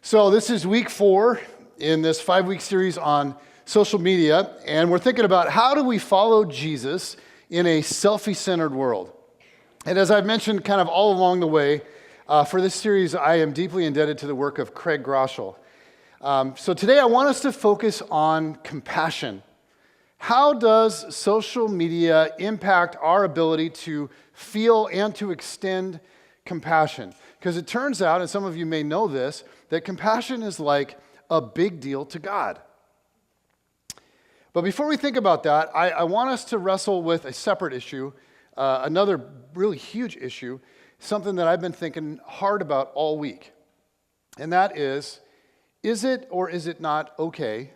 So this is week 4 in this 5-week series on social media, and we're thinking about how do we follow Jesus in a selfie-centered world. And as I've mentioned kind of all along the way, for this series, I am deeply indebted to the work of Craig Groeschel. So today I want us to focus on compassion. How does social media impact our ability to feel and to extend compassion? Because it turns out, and some of you may know this, that compassion is like a big deal to God. But before we think about that, I want us to wrestle with a separate issue, another really huge issue, something that I've been thinking hard about all week. And that is it or is it not okay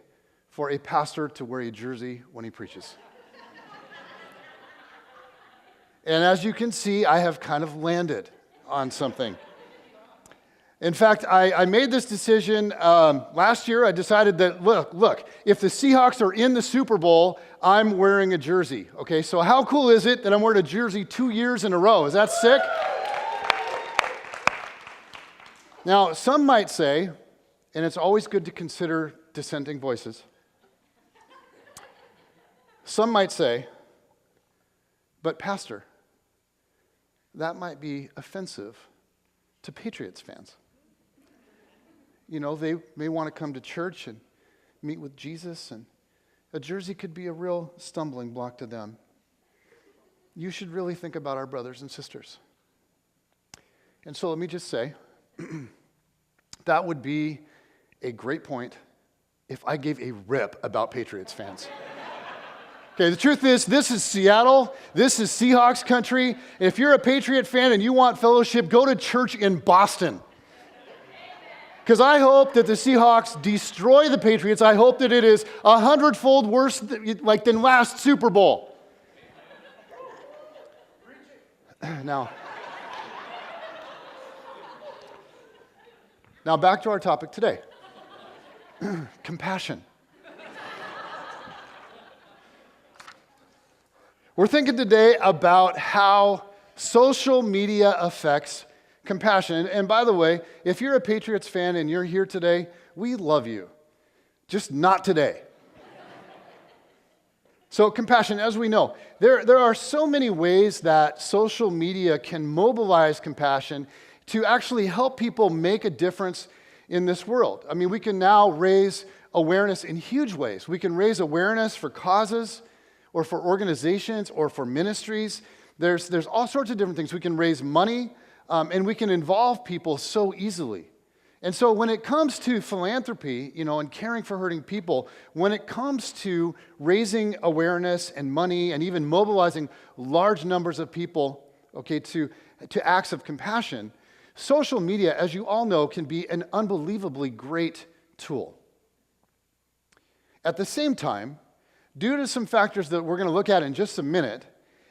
for a pastor to wear a jersey when he preaches? And as you can see, I have kind of landed on something. In fact, I made this decision last year. I decided that, look, if the Seahawks are in the Super Bowl, I'm wearing a jersey. Okay, so how cool is it that I'm wearing a jersey 2 years in a row? Is that sick? Now, some might say, and it's always good to consider dissenting voices, some might say, but Pastor, that might be offensive to Patriots fans. You know, they may want to come to church and meet with Jesus, and a jersey could be a real stumbling block to them. You should really think about our brothers and sisters. And so let me just say, that would be a great point if I gave a rip about Patriots fans. Okay, the truth is, this is Seattle. This is Seahawks country. And if you're a Patriot fan and you want fellowship, go to church in Boston. Because I hope that the Seahawks destroy the Patriots. I hope that it is 100-fold worse than last Super Bowl. Now back to our topic today. Compassion. We're thinking today about how social media affects compassion. And by the way, if you're a Patriots fan and you're here today, we love you. Just not today. So compassion, as we know, there are so many ways that social media can mobilize compassion to actually help people make a difference in this world. I mean, we can now raise awareness in huge ways. We can raise awareness for causes or for organizations or for ministries. There's all sorts of different things. We can raise money, and we can involve people so easily. And so when it comes to philanthropy, and caring for hurting people, when it comes to raising awareness and money and even mobilizing large numbers of people, to acts of compassion, social media, as you all know, can be an unbelievably great tool. At the same time, due to some factors that we're going to look at in just a minute,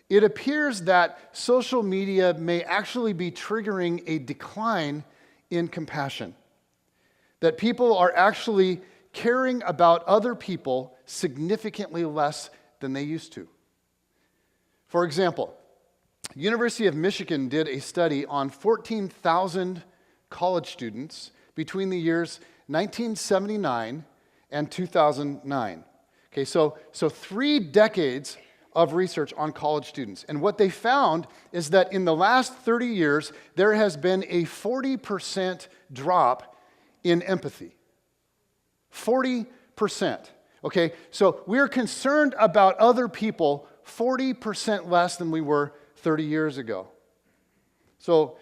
it appears that social media may actually be triggering a decline in compassion. That people are actually caring about other people significantly less than they used to. For example, University of Michigan did a study on 14,000 college students between the years 1979 and 2009. Okay, so 3 decades of research on college students. And what they found is that in the last 30 years, there has been a 40% drop in empathy. 40%. Okay, so we're concerned about other people 40% less than we were 30 years ago. So,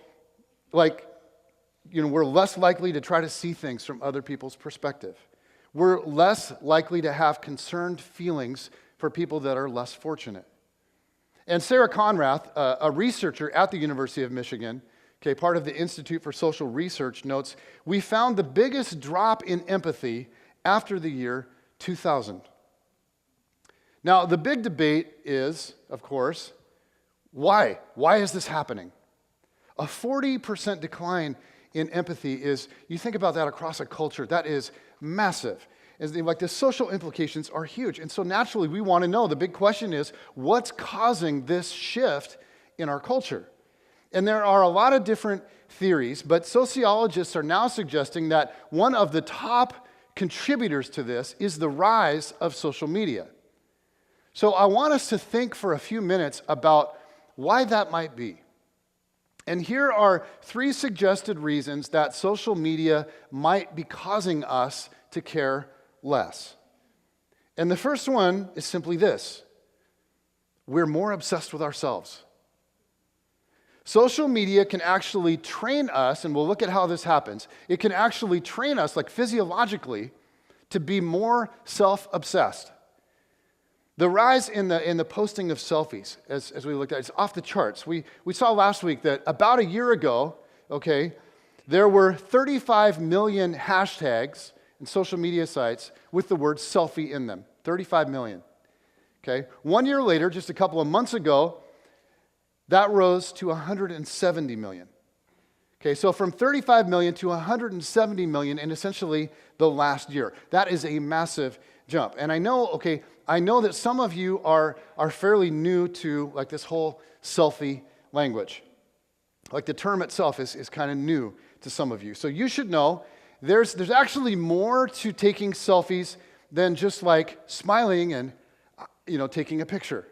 we're less likely to try to see things from other people's perspective. We're less likely to have concerned feelings for people that are less fortunate. And Sarah Conrath, a researcher at the University of Michigan, part of the Institute for Social Research, notes, we found the biggest drop in empathy after the year 2000. Now, the big debate is, of course, why? Why is this happening? A 40% decline in empathy is, you think about that across a culture, that is massive. The social implications are huge. And so naturally, we want to know, the big question is, what's causing this shift in our culture? And there are a lot of different theories, but sociologists are now suggesting that one of the top contributors to this is the rise of social media. So I want us to think for a few minutes about why that might be. And here are 3 suggested reasons that social media might be causing us to care less. And the first one is simply this: we're more obsessed with ourselves. Social media can actually train us, and we'll look at how this happens. It can actually train us, like physiologically, to be more self-obsessed. The rise in the posting of selfies, as we looked at, it's off the charts. We saw last week that about a year ago, okay, there were 35 million hashtags in social media sites with the word selfie in them. 35 million. Okay? 1 year later, just a couple of months ago, that rose to 170 million. Okay, so from 35 million to 170 million in essentially the last year. That is a massive jump. And I know that some of you are fairly new to like this whole selfie language. Like the term itself is kind of new to some of you. So you should know there's actually more to taking selfies than just like smiling and taking a picture.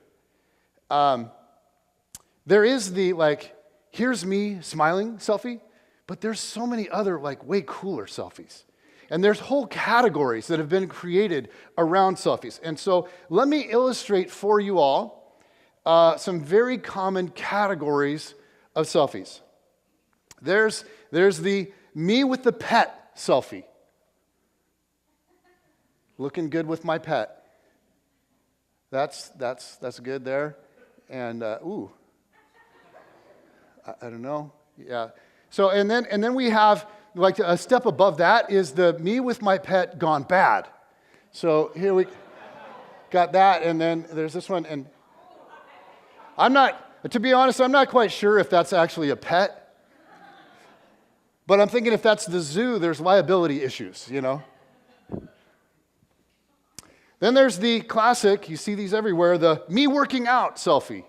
There is the like, here's me smiling selfie, but there's so many other like way cooler selfies. And there's whole categories that have been created around selfies. And so let me illustrate for you all some very common categories of selfies. There's the me with the pet selfie. Looking good with my pet. That's good there. And I don't know. Yeah. So and then we have like a step above that is the me with my pet gone bad. So here we got that, and then there's this one, and to be honest, I'm not quite sure if that's actually a pet. But I'm thinking if that's the zoo, there's liability issues, Then there's the classic, you see these everywhere, the me working out selfie.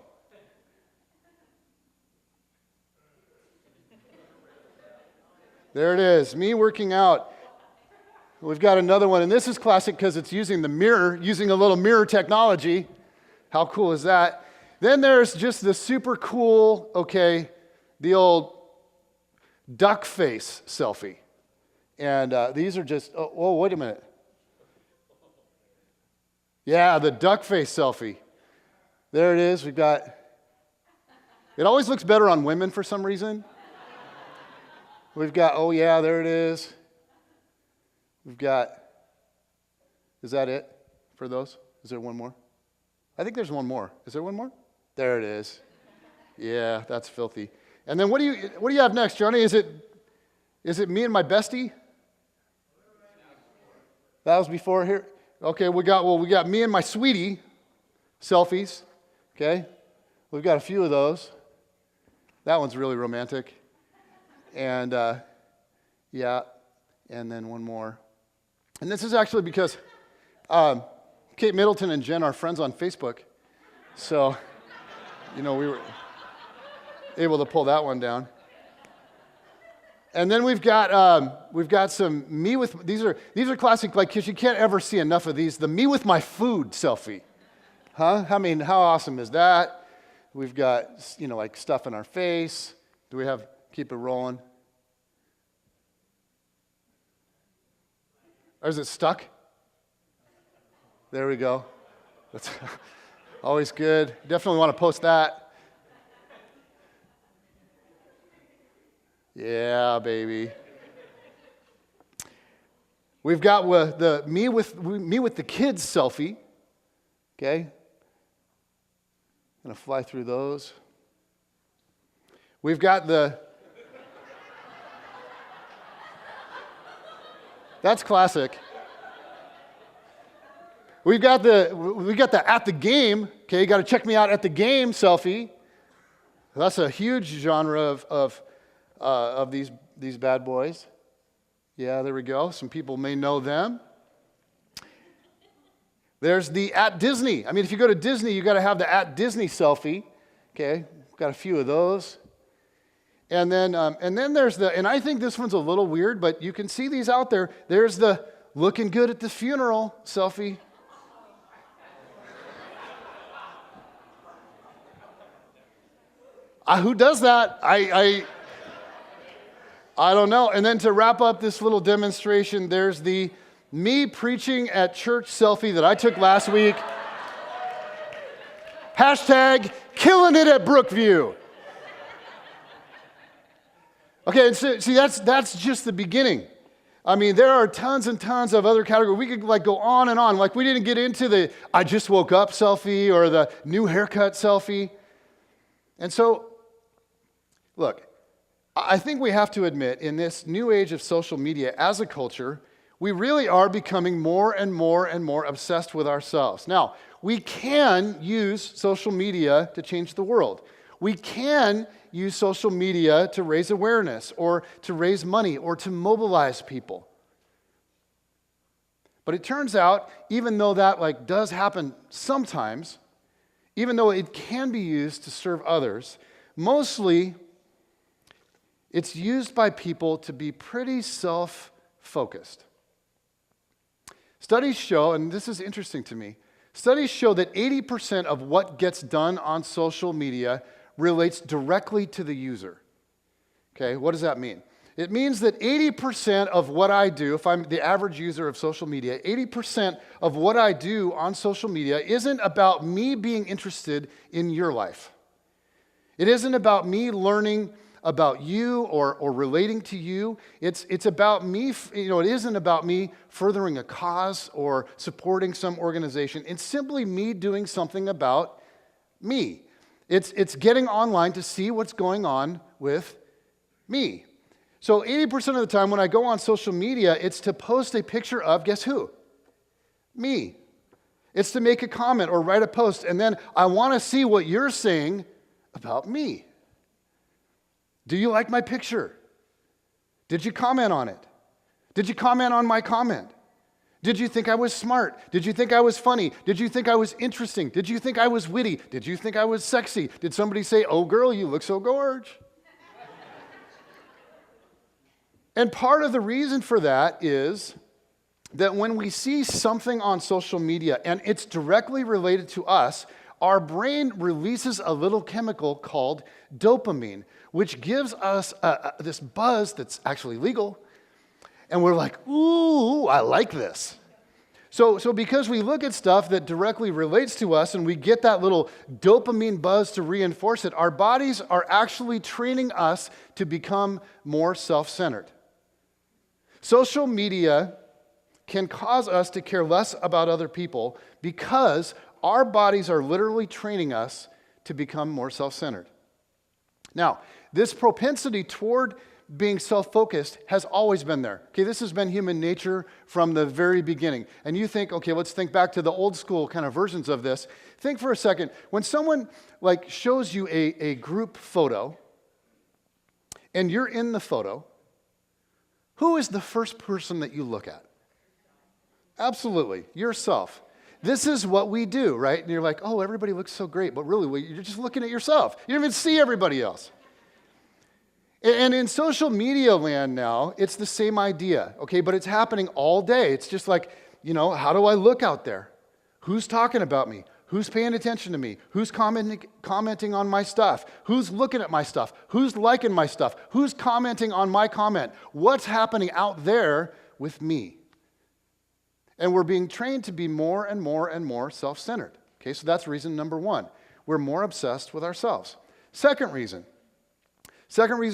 There it is, me working out. We've got another one, and this is classic because it's using a little mirror technology. How cool is that? Then there's just the super cool, the old duck face selfie. And these are just, wait a minute. Yeah, the duck face selfie. There it is. We've got, it always looks better on women for some reason. We've got, there it is. We've got, is that it for those? Is there one more? I think there's one more. Is there one more? There it is. Yeah, that's filthy. And then what do you have next, Johnny? Is it me and my bestie? That was before here. Okay, we got me and my sweetie selfies. Okay, we've got a few of those. That one's really romantic. And and then one more. And this is actually because Kate Middleton and Jen are friends on Facebook. So, we were able to pull that one down. And then we've got some me with, these are classic, like, because you can't ever see enough of these, the me with my food selfie. Huh? I mean, how awesome is that? We've got, like stuff in our face. Do we have, keep it rolling? Or is it stuck? There we go. That's always good. Definitely want to post that. Yeah, baby. We've got the me with the kids selfie. Okay. Gonna fly through those. We've got that's classic. We've got the at the game. Okay, you got to check me out at the game selfie. That's a huge genre of these bad boys. Yeah, there we go. Some people may know them. There's the at Disney. I mean, if you go to Disney, you got to have the at Disney selfie. Okay, got a few of those. And then there's and I think this one's a little weird, but you can see these out there. There's the looking good at the funeral selfie. Who does that? I don't know. And then to wrap up this little demonstration, there's the me preaching at church selfie that I took last week. Hashtag killing it at Brookview. Okay, and so, see, that's just the beginning. I mean, there are tons and tons of other categories. We could go on and on. We didn't get into the I just woke up selfie or the new haircut selfie. And so, look, I think we have to admit in this new age of social media as a culture, we really are becoming more and more and more obsessed with ourselves. Now, we can use social media to change the world. We can use social media to raise awareness or to raise money or to mobilize people. But it turns out, even though that does happen sometimes, even though it can be used to serve others, mostly it's used by people to be pretty self-focused. Studies show, and this is interesting to me, studies show that 80% of what gets done on social media relates directly to the user. Okay, what does that mean? It means that 80% of what I do, if I'm the average user of social media, 80% of what I do on social media isn't about me being interested in your life. It isn't about me learning about you or relating to you. It's about me, it isn't about me furthering a cause or supporting some organization. It's simply me doing something about me. It's getting online to see what's going on with me. So 80% of the time when I go on social media, it's to post a picture of, guess who? Me. It's to make a comment or write a post, and then I want to see what you're saying about me. Do you like my picture? Did you comment on it? Did you comment on my comment? Did you think I was smart? Did you think I was funny? Did you think I was interesting? Did you think I was witty? Did you think I was sexy? Did somebody say, oh girl, you look so gorge? And part of the reason for that is that when we see something on social media and it's directly related to us, our brain releases a little chemical called dopamine, which gives us this buzz that's actually legal. And we're like, ooh, I like this. So because we look at stuff that directly relates to us and we get that little dopamine buzz to reinforce it, our bodies are actually training us to become more self-centered. Social media can cause us to care less about other people because our bodies are literally training us to become more self-centered. Now, this propensity toward being self-focused has always been there. Okay, this has been human nature from the very beginning. And you think, okay, let's think back to the old school kind of versions of this. Think for a second. When someone shows you a group photo and you're in the photo, who is the first person that you look at? Absolutely, yourself. This is what we do, right? And you're like, oh, everybody looks so great, but really, you're just looking at yourself. You don't even see everybody else. And in social media land now, it's the same idea, okay? But it's happening all day. It's just like, how do I look out there? Who's talking about me? Who's paying attention to me? Who's commenting on my stuff? Who's looking at my stuff? Who's liking my stuff? Who's commenting on my comment? What's happening out there with me? And we're being trained to be more and more and more self-centered. Okay, so that's reason number one. We're more obsessed with ourselves. Second reason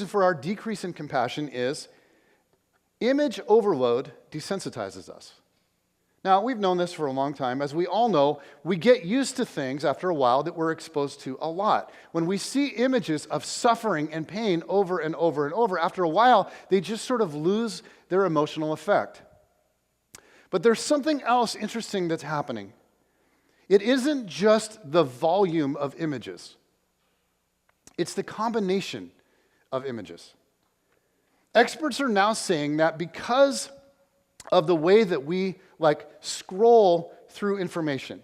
for our decrease in compassion is image overload desensitizes us. Now, we've known this for a long time. As we all know, we get used to things after a while that we're exposed to a lot. When we see images of suffering and pain over and over and over, after a while, they just sort of lose their emotional effect. But there's something else interesting that's happening. It isn't just the volume of images. It's the combination of images. Experts are now saying that because of the way that we scroll through information.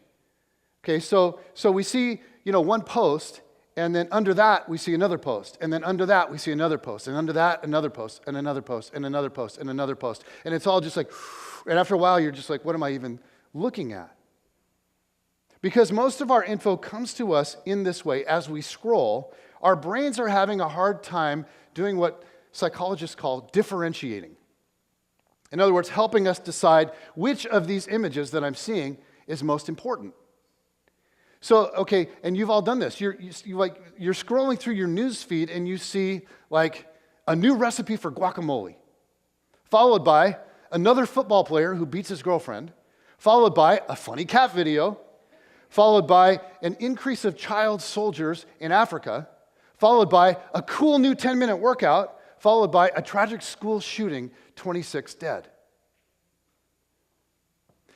Okay, so we see, one post, And then under that, we see another post. And then under that, we see another post. And under that, another post, and another post, and another post, and another post. And it's all just like, and after a while, you're just like, what am I even looking at? Because most of our info comes to us in this way as we scroll. Our brains are having a hard time doing what psychologists call differentiating. In other words, helping us decide which of these images that I'm seeing is most important. So, okay, and you've all done this. You're scrolling through your news feed and you see like a new recipe for guacamole, followed by another football player who beats his girlfriend, followed by a funny cat video, followed by an increase of child soldiers in Africa, followed by a cool new 10-minute workout, followed by a tragic school shooting, 26 dead.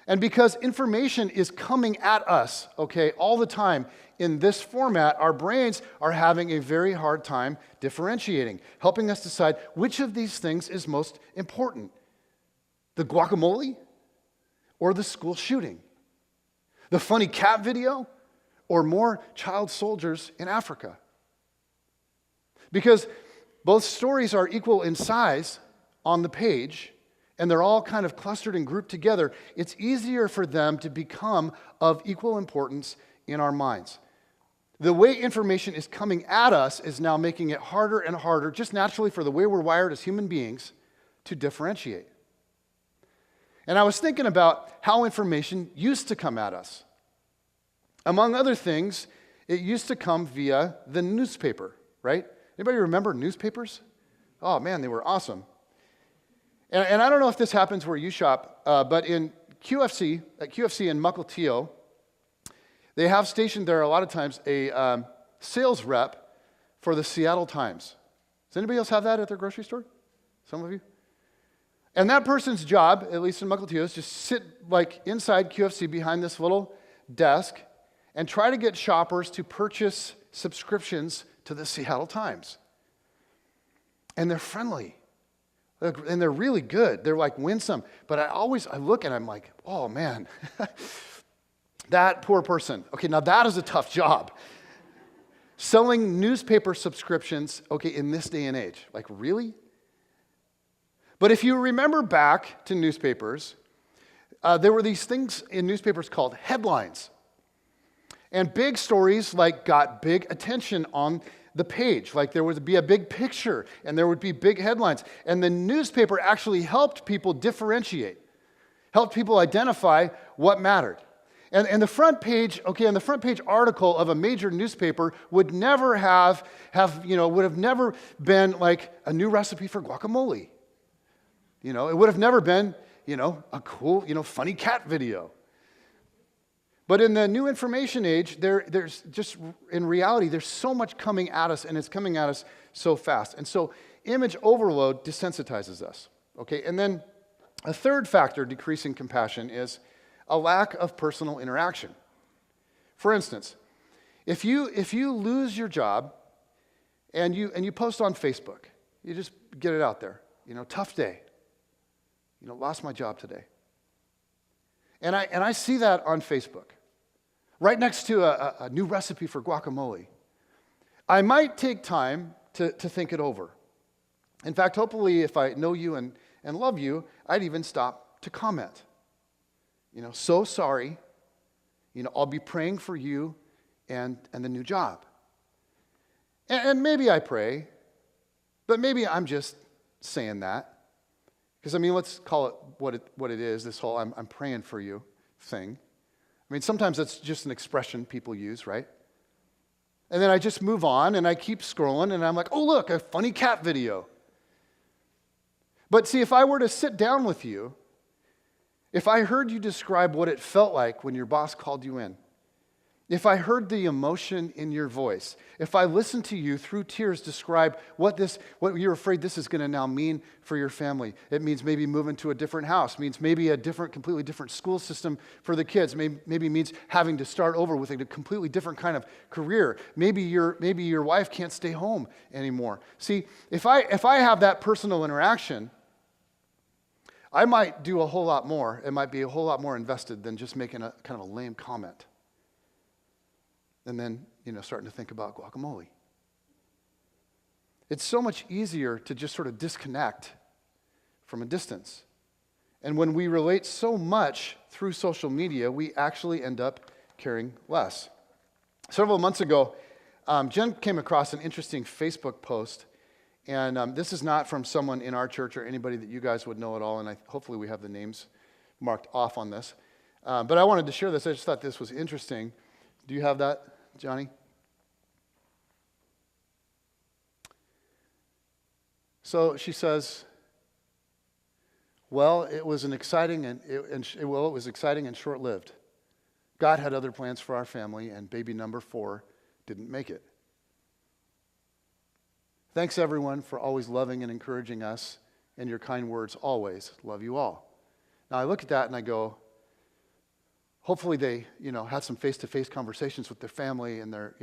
And because information is coming at us, okay, all the time in this format, our brains are having a very hard time differentiating, helping us decide which of these things is most important. The guacamole or the school shooting? The funny cat video or more child soldiers in Africa? Because both stories are equal in size on the page, and they're all kind of clustered and grouped together, it's easier for them to become of equal importance in our minds. The way information is coming at us is now making it harder and harder, just naturally for the way we're wired as human beings, to differentiate. And I was thinking about how information used to come at us. Among other things, it used to come via the newspaper, right? Anybody remember newspapers? Oh man, they were awesome. And I don't know if this happens where you shop, but in QFC, at QFC in Mukilteo, they have stationed there a lot of times a sales rep for the Seattle Times. Does anybody else have that at their grocery store? Some of you? And that person's job, at least in Mukilteo, is just sit like inside QFC behind this little desk and try to get shoppers to purchase subscriptions to the Seattle Times. And they're friendly. And they're really good. They're like winsome. But I look and I'm like, oh man, that poor person. Okay, now that is a tough job. Selling newspaper subscriptions, okay, in this day and age. Like, really? But if you remember back to newspapers, there were these things in newspapers called headlines. And big stories like got big attention on the page. Like there would be a big picture and there would be big headlines. And the newspaper actually helped people differentiate, helped people identify what mattered. And the front page, okay, and the front page article of a major newspaper would never would have never been like a new recipe for guacamole. It would have never been, a cool, funny cat video. But in the new information age, there's just, in reality, there's so much coming at us, and it's coming at us so fast. And so image overload desensitizes us, okay? And then a third factor decreasing compassion is a lack of personal interaction. For instance, if you lose your job and you post on Facebook, you just get it out there, tough day, lost my job today. And I see that on Facebook, right next to a new recipe for guacamole. I might take time to think it over. In fact, hopefully, if I know you and love you, I'd even stop to comment. So sorry. I'll be praying for you and the new job. And maybe I pray, but maybe I'm just saying that. Because, let's call it what it is, this whole I'm praying for you thing. Sometimes that's just an expression people use, right? And then I just move on and I keep scrolling and I'm like, oh, look, a funny cat video. But see, if I were to sit down with you, if I heard you describe what it felt like when your boss called you in, if I heard the emotion in your voice, if I listened to you through tears describe what you're afraid this is going to now mean for your family. It means maybe moving to a different house, it means maybe a completely different school system for the kids, maybe means having to start over with a completely different kind of career. Maybe your wife can't stay home anymore. See, if I have that personal interaction, I might do a whole lot more. It might be a whole lot more invested than just making a kind of a lame comment. and then, starting to think about guacamole. It's so much easier to just sort of disconnect from a distance. And when we relate so much through social media, we actually end up caring less. Several months ago, Jen came across an interesting Facebook post, and this is not from someone in our church or anybody that you guys would know at all, and hopefully we have the names marked off on this. But I wanted to share this. I just thought this was interesting. Do you have that, Johnny? So she says, it was exciting and short-lived. God had other plans for our family, and baby number 4 didn't make it. Thanks, everyone, for always loving and encouraging us, and your kind words always. Love you all. Now, I look at that and I go, hopefully they, had some face-to-face conversations with their family and their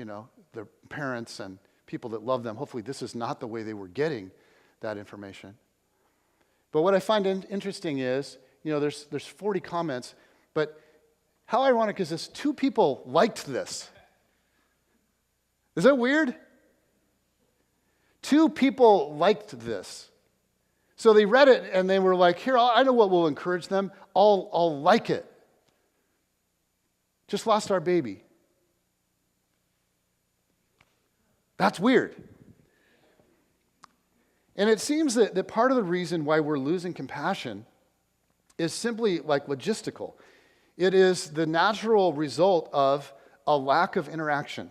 parents and people that love them. Hopefully this is not the way they were getting that information. But what I find interesting is, there's 40 comments, but how ironic is this? 2 people liked this. Is that weird? 2 people liked this. So they read it and they were like, here, I know what will encourage them. I'll like it. Just lost our baby. That's weird. And it seems that part of the reason why we're losing compassion is simply like logistical. It is the natural result of a lack of interaction.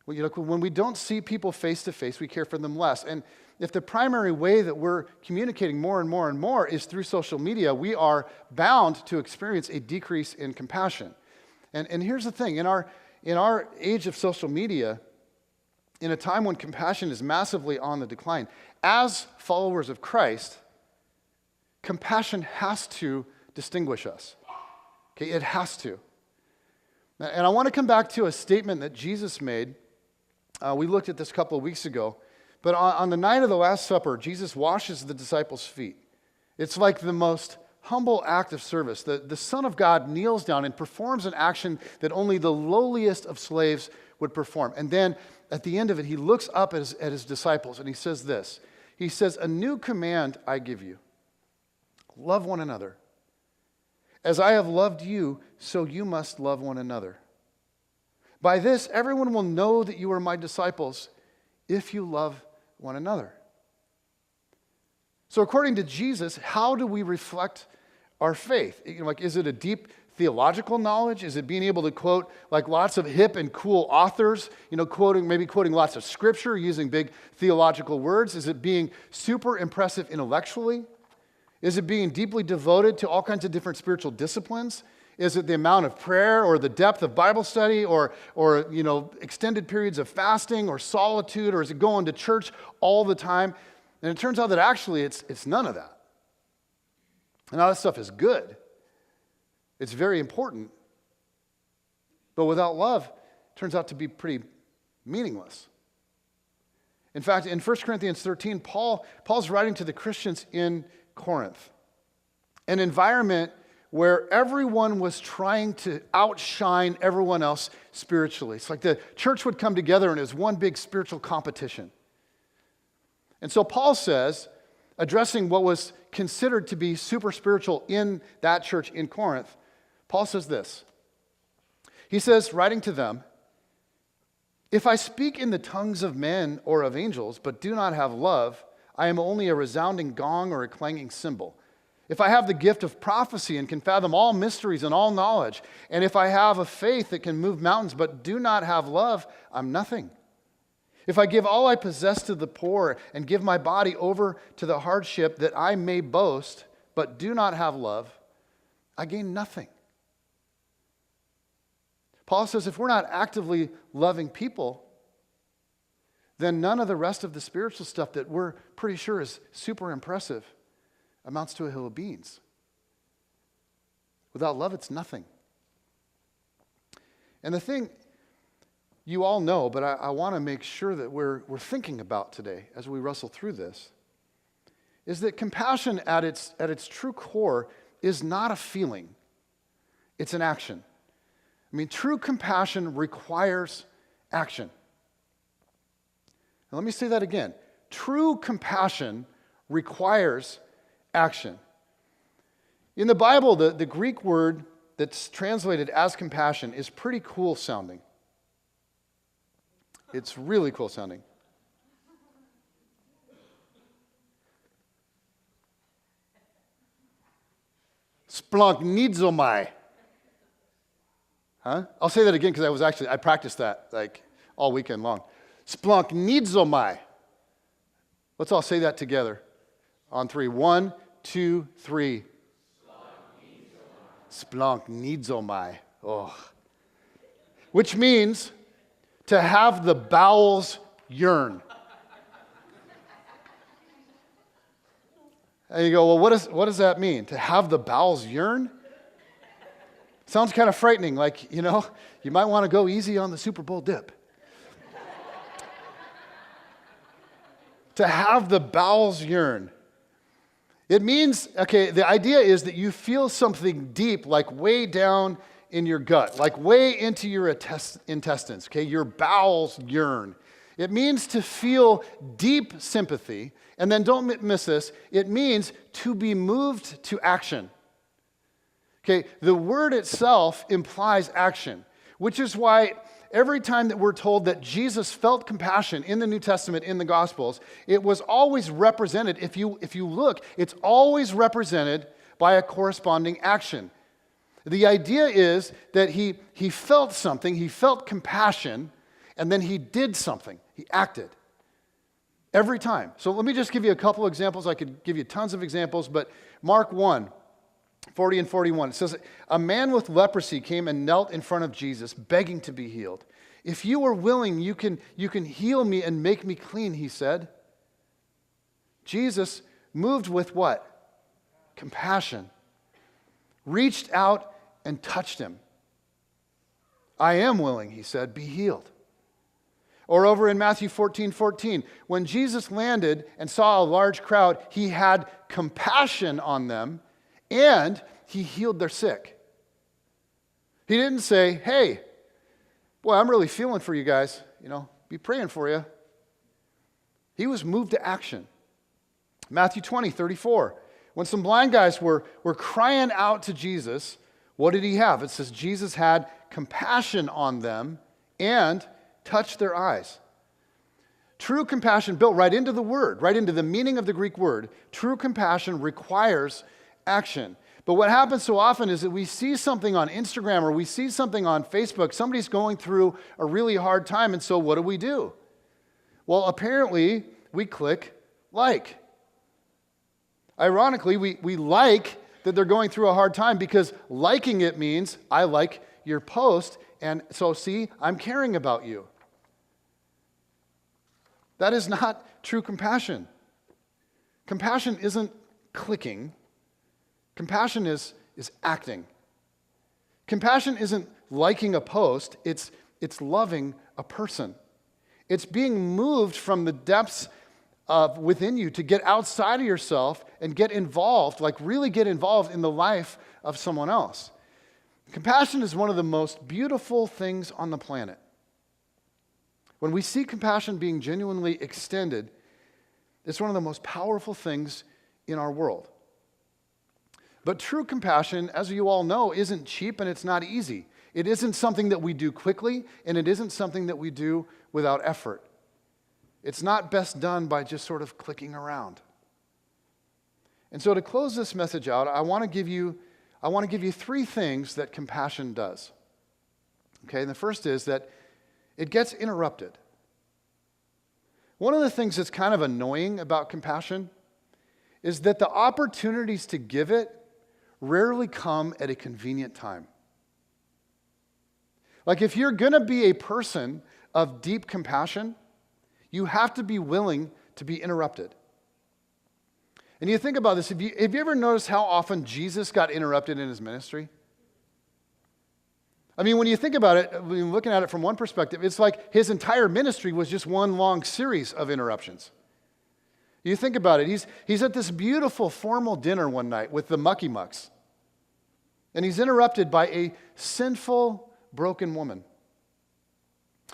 When we don't see people face to face, we care for them less. And if the primary way that we're communicating more and more and more is through social media, we are bound to experience a decrease in compassion. And here's the thing, in our age of social media, in a time when compassion is massively on the decline, as followers of Christ, compassion has to distinguish us. Okay, it has to. And I want to come back to a statement that Jesus made. We looked at this a couple of weeks ago. But on the night of the Last Supper, Jesus washes the disciples' feet. It's like the most humble act of service. The Son of God kneels down and performs an action that only the lowliest of slaves would perform. And then at the end of it, he looks up at his disciples and he says this. He says, "A new command I give you. Love one another. As I have loved you, so you must love one another. By this, everyone will know that you are my disciples if you love one another." So according to Jesus, how do we reflect our faith? Is it a deep theological knowledge? Is it being able to quote lots of hip and cool authors, quoting lots of scripture, using big theological words? Is it being super impressive intellectually? Is it being deeply devoted to all kinds of different spiritual disciplines? Is it the amount of prayer or the depth of Bible study or extended periods of fasting or solitude, or is it going to church all the time? And it turns out that actually it's none of that. And all that stuff is good. It's very important. But without love, it turns out to be pretty meaningless. In fact, in 1 Corinthians 13, Paul's writing to the Christians in Corinth, an environment where everyone was trying to outshine everyone else spiritually. It's like the church would come together and it was one big spiritual competition. And so Paul says, addressing what was considered to be super spiritual in that church in Corinth, Paul says this. He says, writing to them, "If I speak in the tongues of men or of angels, but do not have love, I am only a resounding gong or a clanging cymbal. If I have the gift of prophecy and can fathom all mysteries and all knowledge, and if I have a faith that can move mountains but do not have love, I'm nothing. If I give all I possess to the poor and give my body over to the hardship that I may boast but do not have love, I gain nothing." Paul says if we're not actively loving people, then none of the rest of the spiritual stuff that we're pretty sure is super impressive amounts to a hill of beans. Without love, it's nothing. And the thing you all know, but I want to make sure that we're thinking about today as we wrestle through this, is that compassion at its true core is not a feeling. It's an action. I mean, true compassion requires action. Now, let me say that again. True compassion requires action. In the Bible, the Greek word that's translated as compassion is pretty cool sounding. It's really cool sounding. Splanknizomai. Huh? I'll say that again because I practiced that like all weekend long. Splanknizomai. Let's all say that together on 3. 1, 2, 3. Splanknizomai. Oh. Which means to have the bowels yearn. And you go, well, what does that mean? To have the bowels yearn? Sounds kind of frightening, like, you might want to go easy on the Super Bowl dip. To have the bowels yearn. It means, the idea is that you feel something deep, like way down in your gut, like way into your intestines, your bowels yearn. It means to feel deep sympathy, and then don't miss this, it means to be moved to action. The word itself implies action, which is why every time that we're told that Jesus felt compassion in the New Testament, in the Gospels, it was always represented, if you look, it's always represented by a corresponding action. The idea is that he felt something, he felt compassion, and then he did something, he acted. Every time. So let me just give you a couple examples. I could give you tons of examples, but Mark 1, 40 and 41, it says, a man with leprosy came and knelt in front of Jesus, begging to be healed. If you are willing, you can heal me and make me clean, he said. Jesus, moved with what? Compassion, reached out and touched him. I am willing, he said, be healed. Or over in Matthew 14:14, when Jesus landed and saw a large crowd, he had compassion on them and he healed their sick. He didn't say, hey, boy, I'm really feeling for you guys, be praying for you. He was moved to action. Matthew 20:34, when some blind guys were crying out to Jesus, what did he have? It says Jesus had compassion on them and touched their eyes. True compassion, built right into the word, right into the meaning of the Greek word, true compassion requires action. But what happens so often is that we see something on Instagram or we see something on Facebook, somebody's going through a really hard time, and so what do? Well, apparently, we click like. Ironically, we like that they're going through a hard time because liking it means I like your post, and so see, I'm caring about you. That is not true compassion. Compassion isn't clicking. Compassion is acting. Compassion isn't liking a post, it's loving a person. It's being moved from the depths of within you to get outside of yourself and get involved, like really get involved in the life of someone else. Compassion is one of the most beautiful things on the planet. When we see compassion being genuinely extended, it's one of the most powerful things in our world. But true compassion, as you all know, isn't cheap and it's not easy. It isn't something that we do quickly, and it isn't something that we do without effort. It's not best done by just sort of clicking around. And so to close this message out, I want to give you 3 things that compassion does. Okay, and the first is that it gets interrupted. One of the things that's kind of annoying about compassion is that the opportunities to give it rarely come at a convenient time. Like if you're going to be a person of deep compassion, you have to be willing to be interrupted. And you think about this, have you ever noticed how often Jesus got interrupted in his ministry? I mean, when you think about it, looking at it from one perspective, it's like his entire ministry was just one long series of interruptions. You think about it, he's at this beautiful formal dinner one night with the Mucky Mucks. And he's interrupted by a sinful broken woman.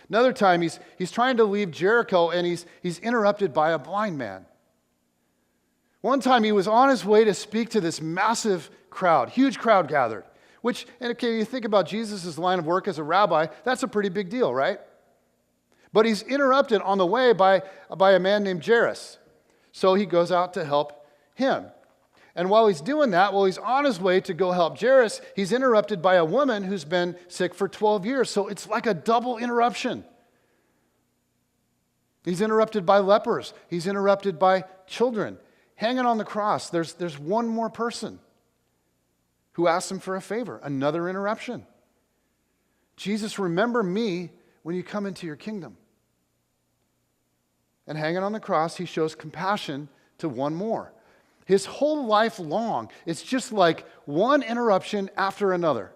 Another time, he's trying to leave Jericho, and he's interrupted by a blind man. One time, he was on his way to speak to this massive crowd, huge crowd gathered, which, and okay, you think about Jesus' line of work as a rabbi, that's a pretty big deal, right? But he's interrupted on the way by a man named Jairus. So he goes out to help him. And while he's doing that, while he's on his way to go help Jairus, he's interrupted by a woman who's been sick for 12 years. So it's like a double interruption. He's interrupted by lepers. He's interrupted by children. Hanging on the cross, there's one more person who asks him for a favor. Another interruption. Jesus, remember me when you come into your kingdom. And hanging on the cross, he shows compassion to one more. His whole life long, it's just like one interruption after another.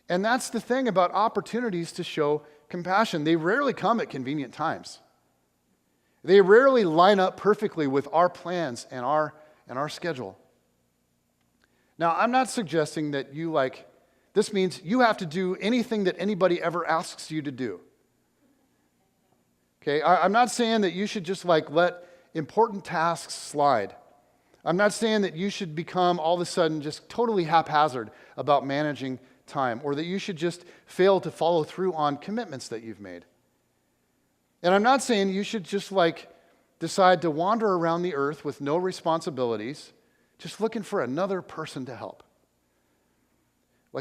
And that's the thing about opportunities to show compassion. They rarely come at convenient times. They rarely line up perfectly with our plans and our schedule. Now, I'm not suggesting that this means you have to do anything that anybody ever asks you to do. Okay, I'm not saying that you should just let important tasks slide. I'm not saying that you should become all of a sudden just totally haphazard about managing time, or that you should just fail to follow through on commitments that you've made. And I'm not saying you should just decide to wander around the earth with no responsibilities, just looking for another person to help.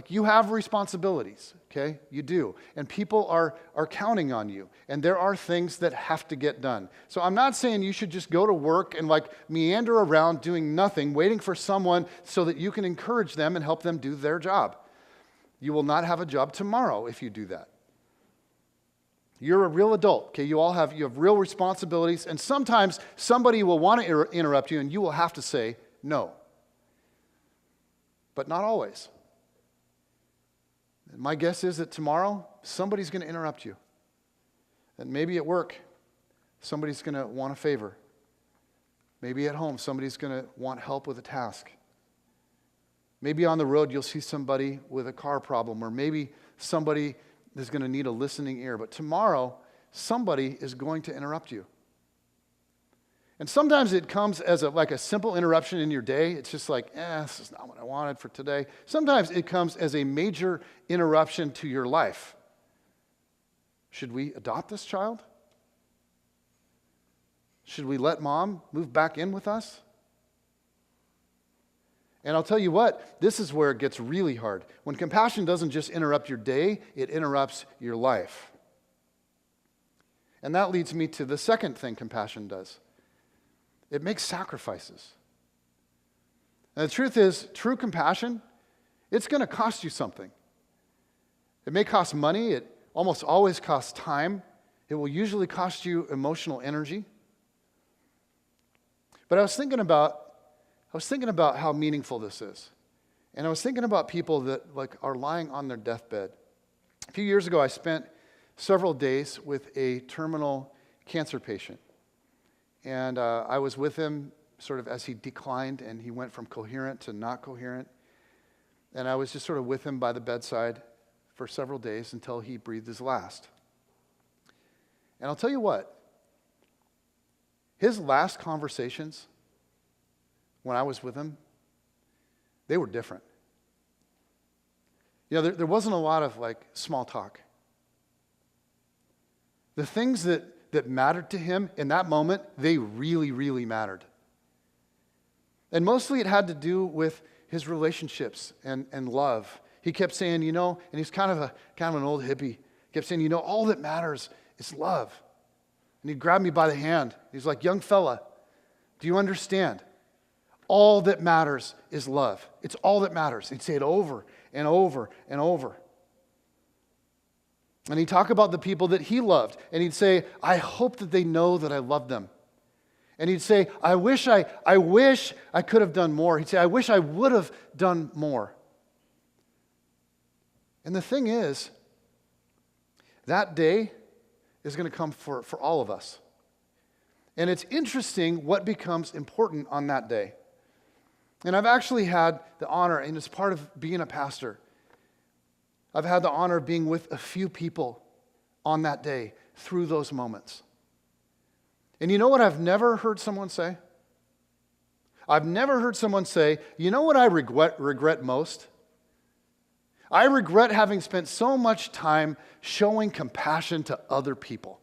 You have responsibilities, okay? You do. And people are counting on you. And there are things that have to get done. So I'm not saying you should just go to work and meander around doing nothing, waiting for someone so that you can encourage them and help them do their job. You will not have a job tomorrow if you do that. You're a real adult, okay? You have real responsibilities. And sometimes somebody will want to interrupt you and you will have to say no. But not always. And my guess is that tomorrow, somebody's going to interrupt you. And maybe at work, somebody's going to want a favor. Maybe at home, somebody's going to want help with a task. Maybe on the road, you'll see somebody with a car problem, or maybe somebody is going to need a listening ear. But tomorrow, somebody is going to interrupt you. And sometimes it comes as a simple interruption in your day. It's just this is not what I wanted for today. Sometimes it comes as a major interruption to your life. Should we adopt this child? Should we let mom move back in with us? And I'll tell you what, this is where it gets really hard. When compassion doesn't just interrupt your day, it interrupts your life. And that leads me to the second thing compassion does. It makes sacrifices. And the truth is, true compassion, it's going to cost you something. It may cost money. It almost always costs time. It will usually cost you emotional energy. But I was thinking about how meaningful this is. And I was thinking about people that are lying on their deathbed. A few years ago, I spent several days with a terminal cancer patient. And I was with him sort of as he declined and he went from coherent to not coherent. And I was just sort of with him by the bedside for several days until he breathed his last. And I'll tell you what, his last conversations when I was with him, they were different. There wasn't a lot of small talk. The things that mattered to him in that moment, they really, really mattered. And mostly it had to do with his relationships and love. He kept saying, and he's kind of an old hippie. He kept saying, all that matters is love. And he'd grab me by the hand. He's like, young fella, do you understand? All that matters is love. It's all that matters. He'd say it over and over and over. And he'd talk about the people that he loved. And he'd say, I hope that they know that I love them. And he'd say, I wish I could have done more. He'd say, I wish I would have done more. And the thing is, that day is going to come for all of us. And it's interesting what becomes important on that day. And I've actually had the honor, and it's part of being a pastor, I've had the honor of being with a few people on that day through those moments. And you know what I've never heard someone say? I've never heard someone say, you know what I regret most? I regret having spent so much time showing compassion to other people.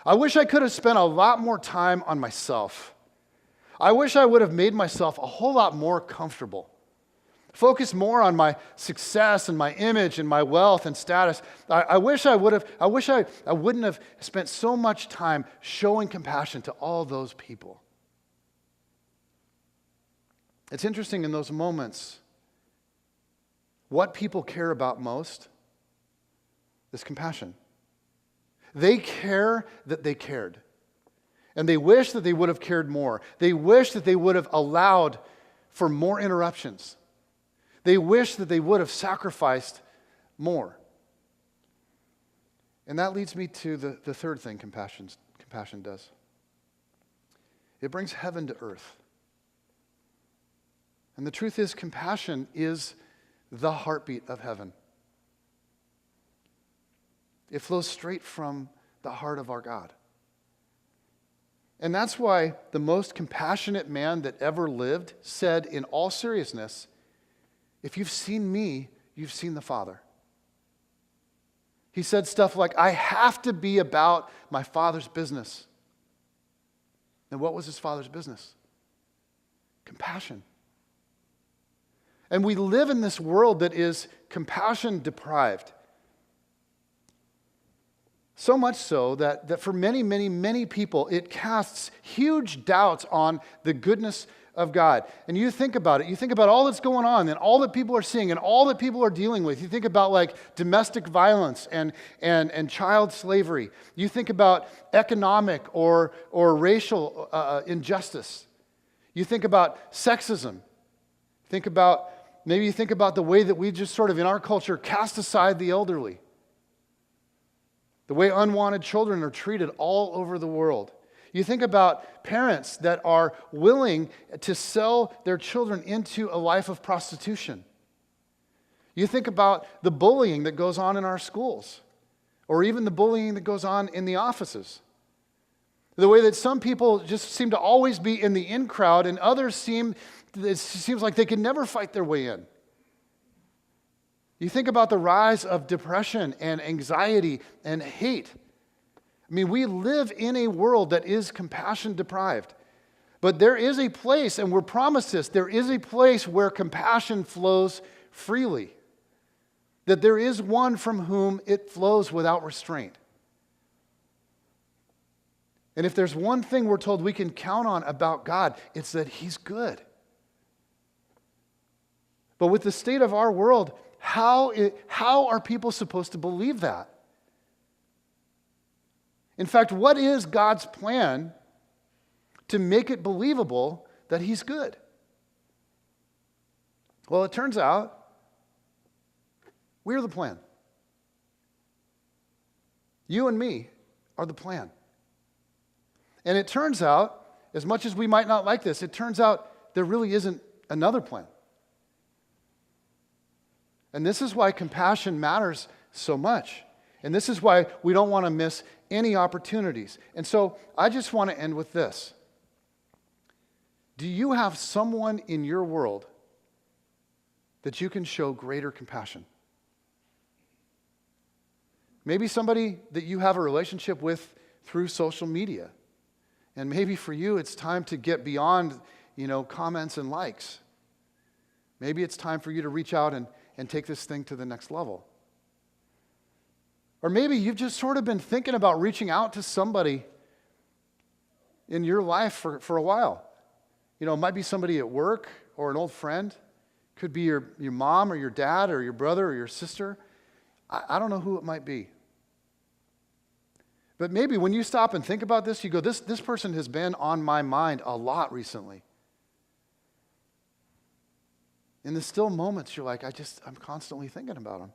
I wish I could have spent a lot more time on myself. I wish I would have made myself a whole lot more comfortable. Focus more on my success and my image and my wealth and status. I wish I wouldn't have spent so much time showing compassion to all those people. It's interesting in those moments, what people care about most is compassion. They care that they cared. And they wish that they would have cared more. They wish that they would have allowed for more interruptions. They wish that they would have sacrificed more. And that leads me to the third thing compassion does. It brings heaven to earth. And the truth is, compassion is the heartbeat of heaven. It flows straight from the heart of our God. And that's why the most compassionate man that ever lived said in all seriousness, if you've seen me, you've seen the Father. He said stuff like, I have to be about my Father's business. And what was his Father's business? Compassion. And we live in this world that is compassion deprived. So much so that for many, many, many people, it casts huge doubts on the goodness of God. And you think about it. You think about all that's going on and all that people are seeing and all that people are dealing with. You think about like domestic violence and child slavery. You think about economic or racial injustice. You think about sexism. Maybe you think about the way that we just sort of in our culture cast aside the elderly. The way unwanted children are treated all over the world. You think about parents that are willing to sell their children into a life of prostitution. You think about the bullying that goes on in our schools, or even the bullying that goes on in the offices. The way that some people just seem to always be in the in crowd, and others it seems like they can never fight their way in. You think about the rise of depression and anxiety and hate. I mean, we live in a world that is compassion deprived. But there is a place, and we're promised this, there is a place where compassion flows freely. That there is one from whom it flows without restraint. And if there's one thing we're told we can count on about God, it's that He's good. But with the state of our world, how are people supposed to believe that? In fact, what is God's plan to make it believable that He's good? Well, it turns out we're the plan. You and me are the plan. And it turns out, as much as we might not like this, it turns out there really isn't another plan. And this is why compassion matters so much. And this is why we don't want to miss any opportunities. And so I just want to end with this. Do you have someone in your world that you can show greater compassion? Maybe somebody that you have a relationship with through social media. And maybe for you it's time to get beyond, comments and likes. Maybe it's time for you to reach out and take this thing to the next level. Or maybe you've just sort of been thinking about reaching out to somebody in your life for a while. It might be somebody at work or an old friend. Could be your mom or your dad or your brother or your sister. I don't know who it might be. But maybe when you stop and think about this, you go, this person has been on my mind a lot recently. In the still moments, you're like, I'm constantly thinking about them.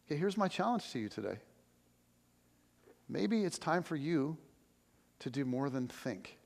Okay, here's my challenge to you today. Maybe it's time for you to do more than think.